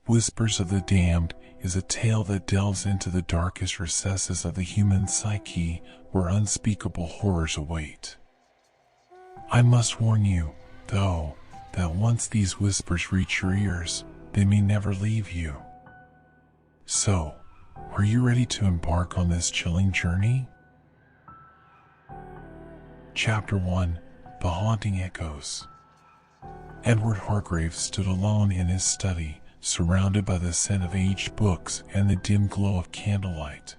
Whispers of the Damned is a tale that delves into the darkest recesses of the human psyche, where unspeakable horrors await. I must warn you, though, that once these whispers reach your ears, they may never leave you. So, are you ready to embark on this chilling journey? Chapter 1: The Haunting Echoes. Edward Hargrave stood alone in his study, surrounded by the scent of aged books and the dim glow of candlelight.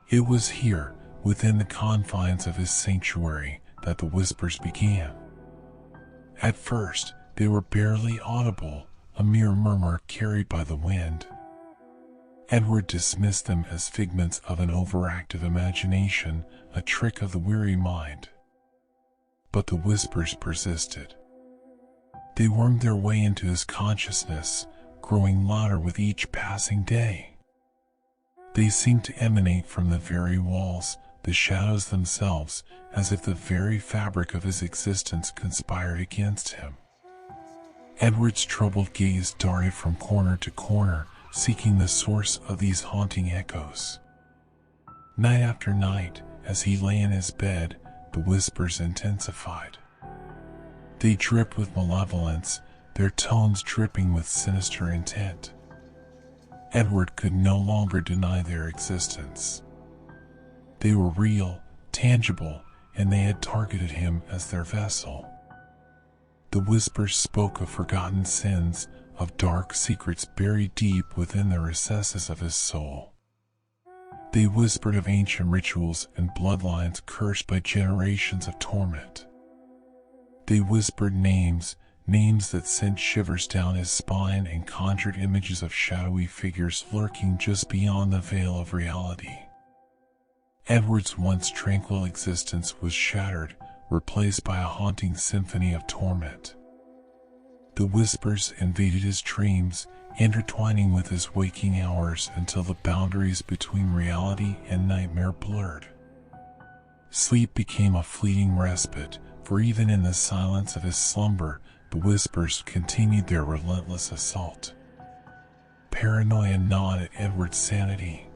It was here, within the confines of his sanctuary, that the whispers began. At first, they were barely audible, a mere murmur carried by the wind. Edward dismissed them as figments of an overactive imagination, a trick of the weary mind. But the whispers persisted. They wormed their way into his consciousness, growing louder with each passing day. They seemed to emanate from the very walls, the shadows themselves, as if the very fabric of his existence conspired against him. Edward's troubled gaze darted from corner to corner, seeking the source of these haunting echoes. Night after night, as he lay in his bed, the whispers intensified. They dripped with malevolence, their tones dripping with sinister intent. Edward could no longer deny their existence. They were real, tangible, and they had targeted him as their vessel. The whispers spoke of forgotten sins, of dark secrets buried deep within the recesses of his soul. They whispered of ancient rituals and bloodlines cursed by generations of torment. They whispered names that sent shivers down his spine and conjured images of shadowy figures lurking just beyond the veil of reality. Edward's once tranquil existence was shattered, replaced by a haunting symphony of torment. The whispers invaded his dreams, intertwining with his waking hours until the boundaries between reality and nightmare blurred. Sleep became a fleeting respite, for even in the silence of his slumber, the whispers continued their relentless assault. Paranoia gnawed at Edward's sanity.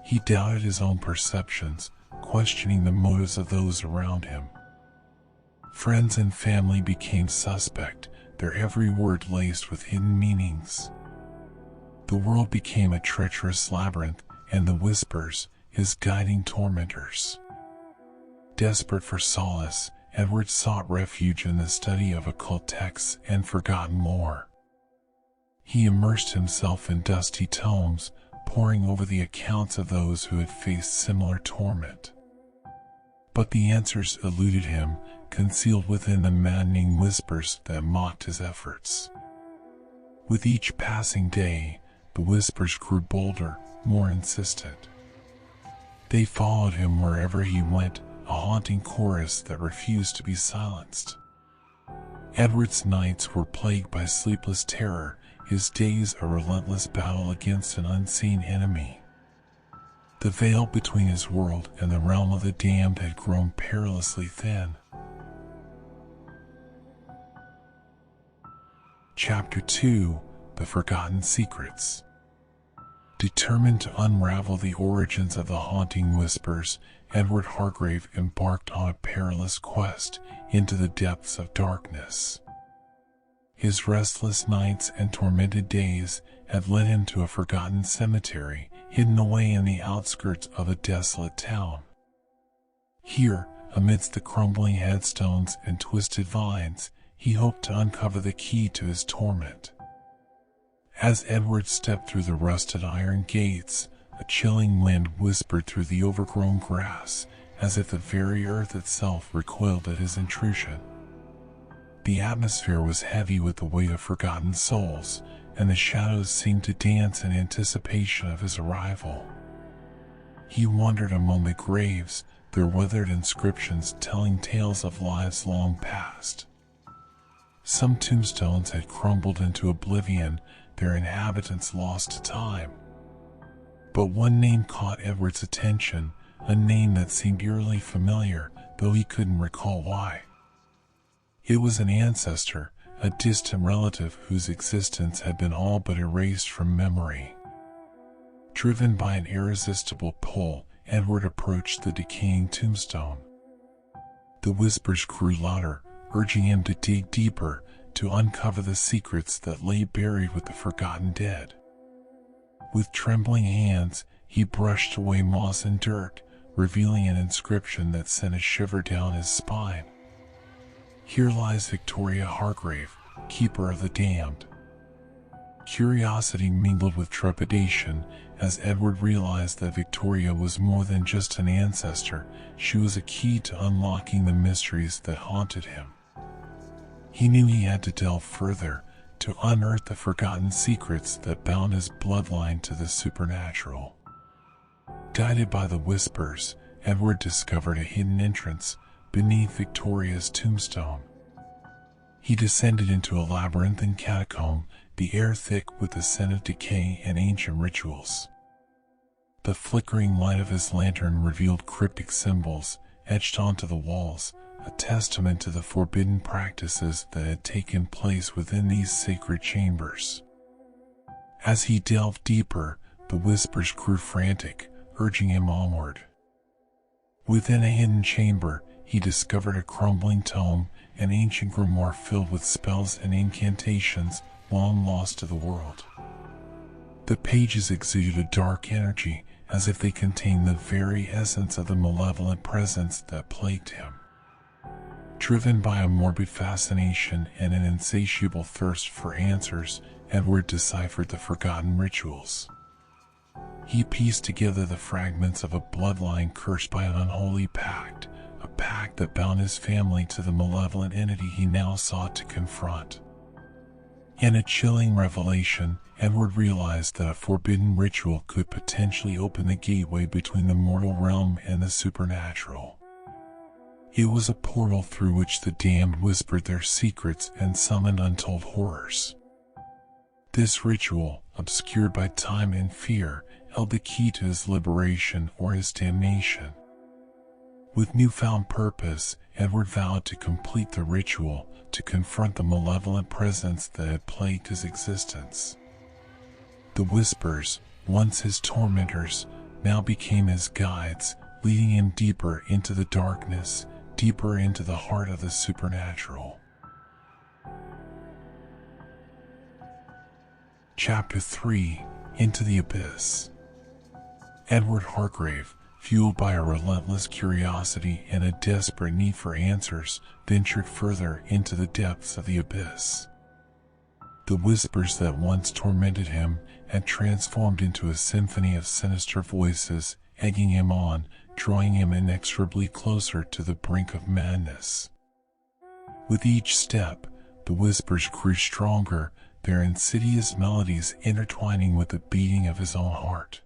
He doubted his own perceptions, questioning the motives of those around him. Friends and family became suspect, their every word laced with hidden meanings. The world became a treacherous labyrinth, and the whispers, his guiding tormentors. Desperate for solace, Edward sought refuge in the study of occult texts and forgotten lore. He immersed himself in dusty tomes, poring over the accounts of those who had faced similar torment. But the answers eluded him, concealed within the maddening whispers that mocked his efforts. With each passing day, the whispers grew bolder, more insistent. They followed him wherever he went, a haunting chorus that refused to be silenced. Edward's nights were plagued by sleepless terror, his days a relentless battle against an unseen enemy. The veil between his world and the realm of the damned had grown perilously thin. Chapter 2: The Forgotten Secrets. Determined to unravel the origins of the haunting whispers, Edward Hargrave embarked on a perilous quest into the depths of darkness. His restless nights and tormented days had led him to a forgotten cemetery, hidden away in the outskirts of a desolate town. Here, amidst the crumbling headstones and twisted vines, he hoped to uncover the key to his torment. As Edward stepped through the rusted iron gates, a chilling wind whispered through the overgrown grass, as if the very earth itself recoiled at his intrusion. The atmosphere was heavy with the weight of forgotten souls, and the shadows seemed to dance in anticipation of his arrival. He wandered among the graves, their withered inscriptions telling tales of lives long past. Some tombstones had crumbled into oblivion, their inhabitants lost to time. But one name caught Edward's attention, a name that seemed eerily familiar, though he couldn't recall why. It was an ancestor, a distant relative whose existence had been all but erased from memory. Driven by an irresistible pull, Edward approached the decaying tombstone. The whispers grew louder, urging him to dig deeper, to uncover the secrets that lay buried with the forgotten dead. With trembling hands, he brushed away moss and dirt, revealing an inscription that sent a shiver down his spine. "Here lies Victoria Hargrave, keeper of the damned." Curiosity mingled with trepidation as Edward realized that Victoria was more than just an ancestor. She was a key to unlocking the mysteries that haunted him. He knew he had to delve further, to unearth the forgotten secrets that bound his bloodline to the supernatural. Guided by the whispers, Edward discovered a hidden entrance beneath Victoria's tombstone. He descended into a labyrinthine catacomb, the air thick with the scent of decay and ancient rituals. The flickering light of his lantern revealed cryptic symbols etched onto the walls, a testament to the forbidden practices that had taken place within these sacred chambers. As he delved deeper, the whispers grew frantic, urging him onward. Within a hidden chamber, he discovered a crumbling tome, an ancient grimoire filled with spells and incantations long lost to the world. The pages exuded a dark energy, as if they contained the very essence of the malevolent presence that plagued him. Driven by a morbid fascination and an insatiable thirst for answers, Edward deciphered the forgotten rituals. He pieced together the fragments of a bloodline cursed by an unholy pact, a pact that bound his family to the malevolent entity he now sought to confront. In a chilling revelation, Edward realized that a forbidden ritual could potentially open the gateway between the mortal realm and the supernatural. It was a portal through which the damned whispered their secrets and summoned untold horrors. This ritual, obscured by time and fear, held the key to his liberation or his damnation. With newfound purpose, Edward vowed to complete the ritual, to confront the malevolent presence that had plagued his existence. The whispers, once his tormentors, now became his guides, leading him deeper into the darkness, deeper into the heart of the supernatural. Chapter 3: Into the Abyss. Edward Hargrave, fueled by a relentless curiosity and a desperate need for answers, ventured further into the depths of the abyss. The whispers that once tormented him had transformed into a symphony of sinister voices, egging him on, drawing him inexorably closer to the brink of madness. With each step, the whispers grew stronger, their insidious melodies intertwining with the beating of his own heart.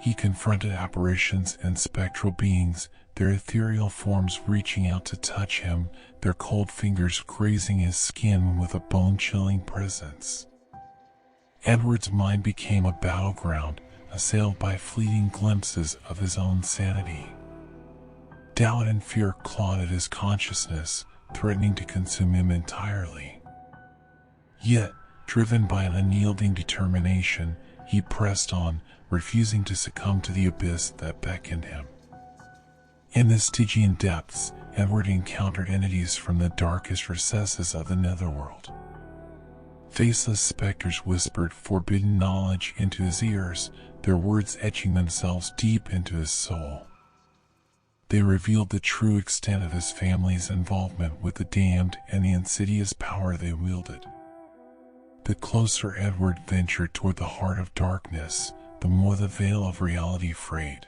He confronted apparitions and spectral beings, their ethereal forms reaching out to touch him, their cold fingers grazing his skin with a bone-chilling presence. Edward's mind became a battleground, assailed by fleeting glimpses of his own sanity. Doubt and fear clawed at his consciousness, threatening to consume him entirely. Yet, driven by an unyielding determination, he pressed on, refusing to succumb to the abyss that beckoned him. In the Stygian depths, Edward encountered entities from the darkest recesses of the netherworld. Faceless specters whispered forbidden knowledge into his ears, their words etching themselves deep into his soul. They revealed the true extent of his family's involvement with the damned and the insidious power they wielded. The closer Edward ventured toward the heart of darkness, the more the veil of reality frayed.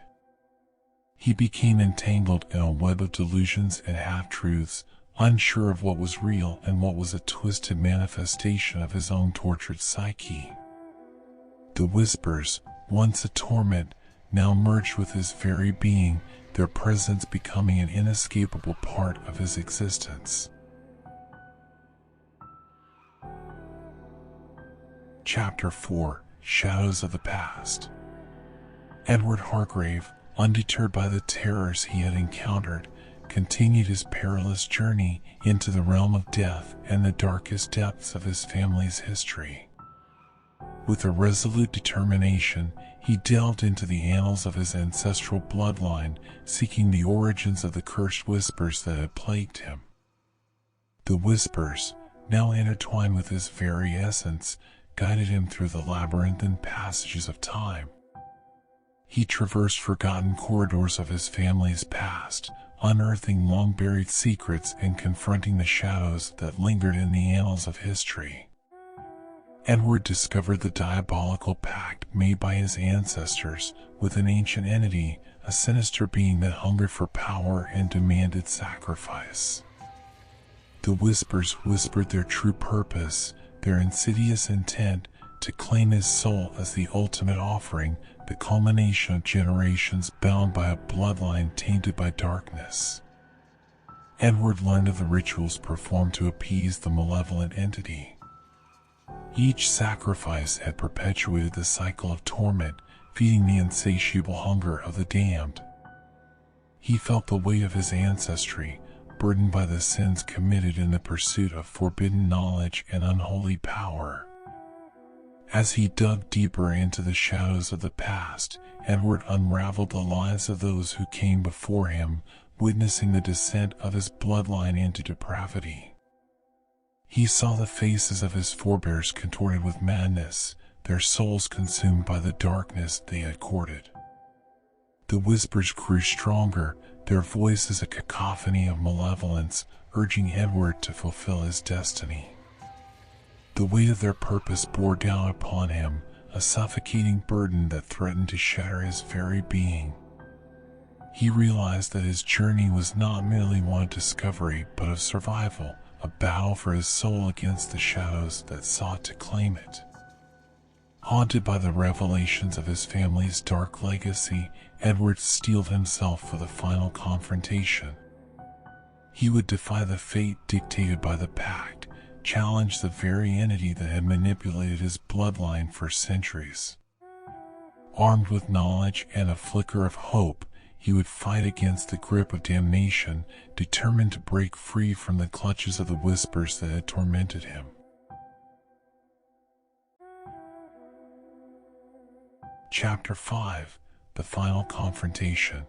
He became entangled in a web of delusions and half-truths, unsure of what was real and what was a twisted manifestation of his own tortured psyche. The whispers, once a torment, now merged with his very being, their presence becoming an inescapable part of his existence. Chapter 4: Shadows of the Past. Edward Hargrave, undeterred by the terrors he had encountered, continued his perilous journey into the realm of death and the darkest depths of his family's history. With a resolute determination, he delved into the annals of his ancestral bloodline, seeking the origins of the cursed whispers that had plagued him. The whispers, now intertwined with his very essence, guided him through the labyrinthine passages of time. He traversed forgotten corridors of his family's past, unearthing long-buried secrets and confronting the shadows that lingered in the annals of history. Edward discovered the diabolical pact made by his ancestors with an ancient entity, a sinister being that hungered for power and demanded sacrifice. The whispers whispered their true purpose, their insidious intent to claim his soul as the ultimate offering, the culmination of generations bound by a bloodline tainted by darkness. Edward learned of the rituals performed to appease the malevolent entity. Each sacrifice had perpetuated the cycle of torment, feeding the insatiable hunger of the damned. He felt the weight of his ancestry, burdened by the sins committed in the pursuit of forbidden knowledge and unholy power. As he dug deeper into the shadows of the past, Edward unraveled the lives of those who came before him, witnessing the descent of his bloodline into depravity. He saw the faces of his forebears contorted with madness, their souls consumed by the darkness they had courted. The whispers grew stronger, their voices a cacophony of malevolence, urging Edward to fulfill his destiny. The weight of their purpose bore down upon him, a suffocating burden that threatened to shatter his very being. He realized that his journey was not merely one of discovery but of survival, a battle for his soul against the shadows that sought to claim it. Haunted by the revelations of his family's dark legacy, Edward steeled himself for the final confrontation. He would defy the fate dictated by the pact, challenge the very entity that had manipulated his bloodline for centuries. Armed with knowledge and a flicker of hope, he would fight against the grip of damnation, determined to break free from the clutches of the whispers that had tormented him. Chapter 5: The Final Confrontation.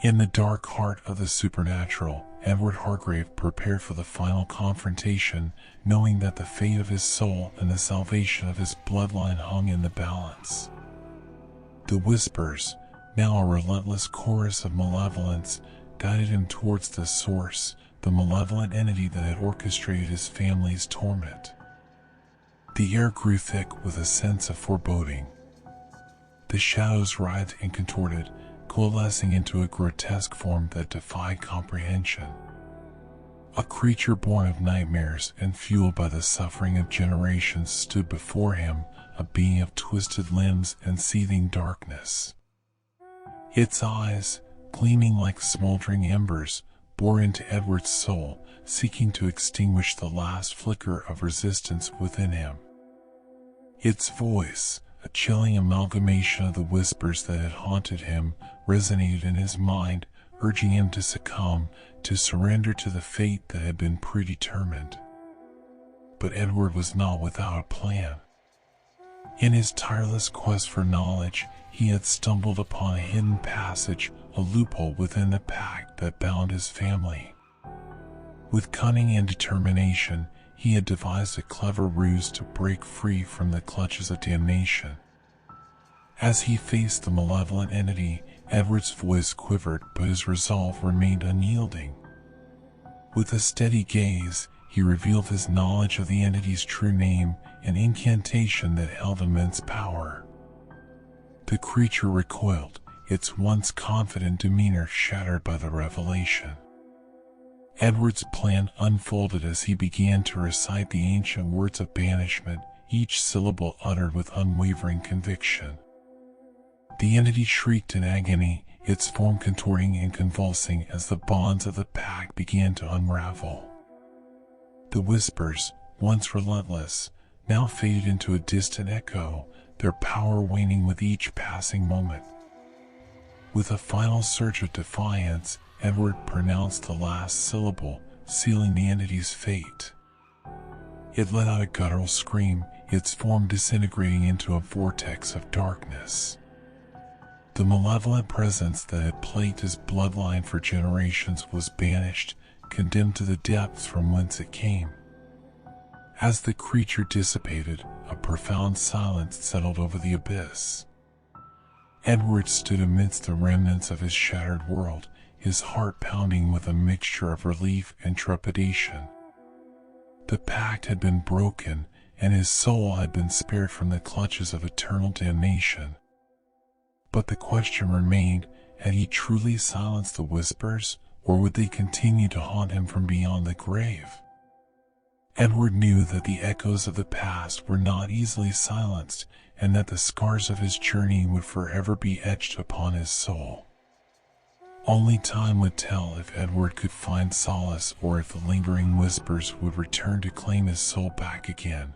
In the dark heart of the supernatural, Edward Hargrave prepared for the final confrontation, knowing that the fate of his soul and the salvation of his bloodline hung in the balance. The whispers, now a relentless chorus of malevolence, guided him towards the source, the malevolent entity that had orchestrated his family's torment. The air grew thick with a sense of foreboding. The shadows writhed and contorted, coalescing into a grotesque form that defied comprehension. A creature born of nightmares and fueled by the suffering of generations stood before him, a being of twisted limbs and seething darkness. Its eyes, gleaming like smoldering embers, bore into Edward's soul, seeking to extinguish the last flicker of resistance within him. Its voice, a chilling amalgamation of the whispers that had haunted him, resonated in his mind, urging him to succumb, to surrender to the fate that had been predetermined. But Edward was not without a plan. In his tireless quest for knowledge, he had stumbled upon a hidden passage, a loophole within the pact that bound his family. With cunning and determination, he had devised a clever ruse to break free from the clutches of damnation. As he faced the malevolent entity, Edward's voice quivered, but his resolve remained unyielding. With a steady gaze, he revealed his knowledge of the entity's true name, an incantation that held immense power. The creature recoiled, its once confident demeanor shattered by the revelation. Edward's plan unfolded as he began to recite the ancient words of banishment, each syllable uttered with unwavering conviction. The entity shrieked in agony, its form contorting and convulsing as the bonds of the pact began to unravel. The whispers, once relentless, now faded into a distant echo, their power waning with each passing moment. With a final surge of defiance, Edward pronounced the last syllable, sealing the entity's fate. It let out a guttural scream, its form disintegrating into a vortex of darkness. The malevolent presence that had plagued his bloodline for generations was banished, condemned to the depths from whence it came. As the creature dissipated, a profound silence settled over the abyss. Edward stood amidst the remnants of his shattered world, his heart pounding with a mixture of relief and trepidation. The pact had been broken, and his soul had been spared from the clutches of eternal damnation. But the question remained, had he truly silenced the whispers, or would they continue to haunt him from beyond the grave? Edward knew that the echoes of the past were not easily silenced, and that the scars of his journey would forever be etched upon his soul. Only time would tell if Edward could find solace or if the lingering whispers would return to claim his soul back again.